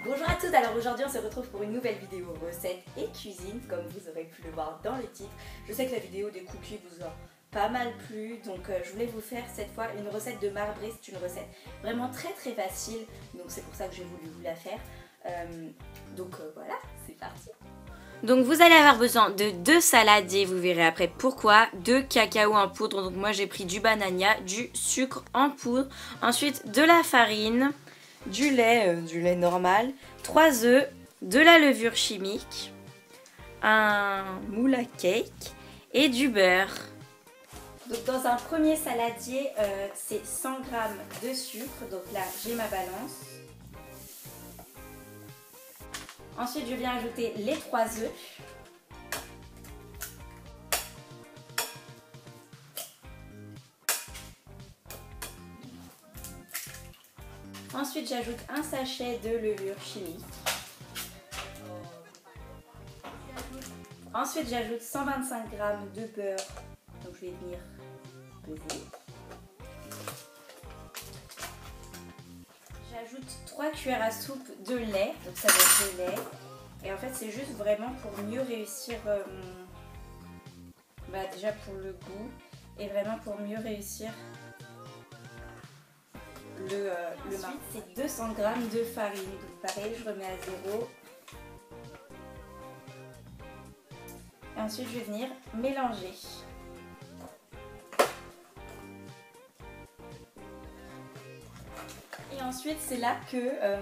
Bonjour à tous, alors aujourd'hui on se retrouve pour une nouvelle vidéo recette et cuisine, comme vous aurez pu le voir dans le titre. Je sais que la vidéo des cookies vous a pas mal plu, donc je voulais vous faire cette fois une recette de marbré. C'est une recette vraiment très facile, donc c'est pour ça que j'ai voulu vous la faire. Voilà, c'est parti. Donc vous allez avoir besoin de 2 saladiers, vous verrez après pourquoi, de cacao en poudre, donc moi j'ai pris du banania, du sucre en poudre, ensuite de la farine, du lait normal, 3 œufs, de la levure chimique, un moule à cake et du beurre. Donc dans un premier saladier, c'est 100 g de sucre, donc là j'ai ma balance. Ensuite, je viens ajouter les 3 œufs. Ensuite, j'ajoute un sachet de levure chimique. Ensuite, j'ajoute 125 g de beurre. Donc, je vais venir peser. J'ajoute 3 cuillères à soupe de lait, donc ça va être le lait. Et en fait c'est juste vraiment pour mieux réussir, déjà pour le goût et vraiment pour mieux réussir le marbré. C'est 200 g de farine, donc pareil je remets à 0. Et ensuite je vais venir mélanger. Et ensuite c'est là que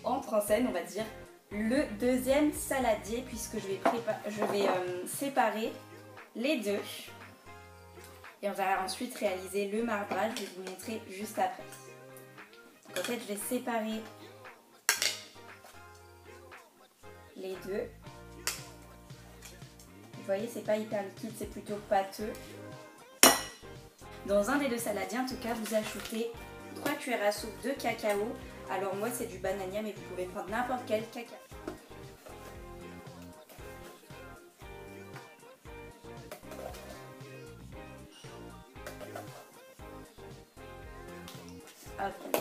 entre en scène, on va dire, le deuxième saladier, puisque je vais séparer les deux. Et on va ensuite réaliser le marbrage, je vais vous montrer juste après. Donc en fait je vais séparer les deux. Vous voyez, c'est pas hyper liquide, c'est plutôt pâteux. Dans un des deux saladiers, en tout cas, vous ajoutez 3 cuillères à soupe de cacao. Alors moi c'est du banania, mais vous pouvez prendre n'importe quel cacao. Hop.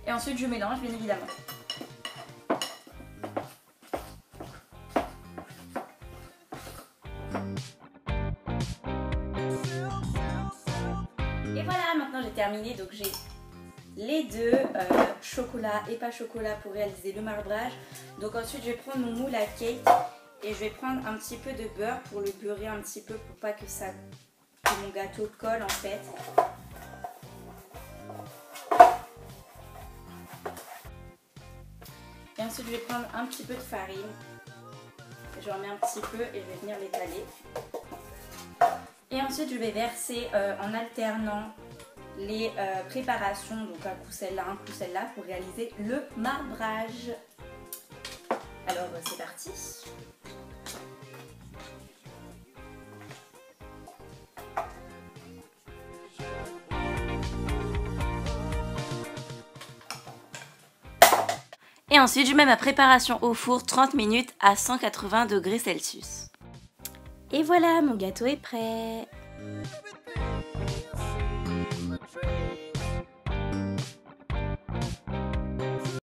Et ensuite je mélange bien évidemment. Et voilà, maintenant j'ai terminé, donc j'ai les deux, chocolat et pas chocolat pour réaliser le marbrage. Donc ensuite je vais prendre mon moule à cake et je vais prendre un petit peu de beurre pour le beurrer un petit peu pour pas que mon gâteau colle en fait. Et ensuite je vais prendre un petit peu de farine. Je remets un petit peu et je vais venir l'étaler. Et ensuite je vais verser en alternant les préparations, donc un coup celle-là, un coup celle-là, pour réaliser le marbrage. Alors c'est parti. Et ensuite je mets ma préparation au four 30 minutes à 180 degrés Celsius. Et voilà, mon gâteau est prêt.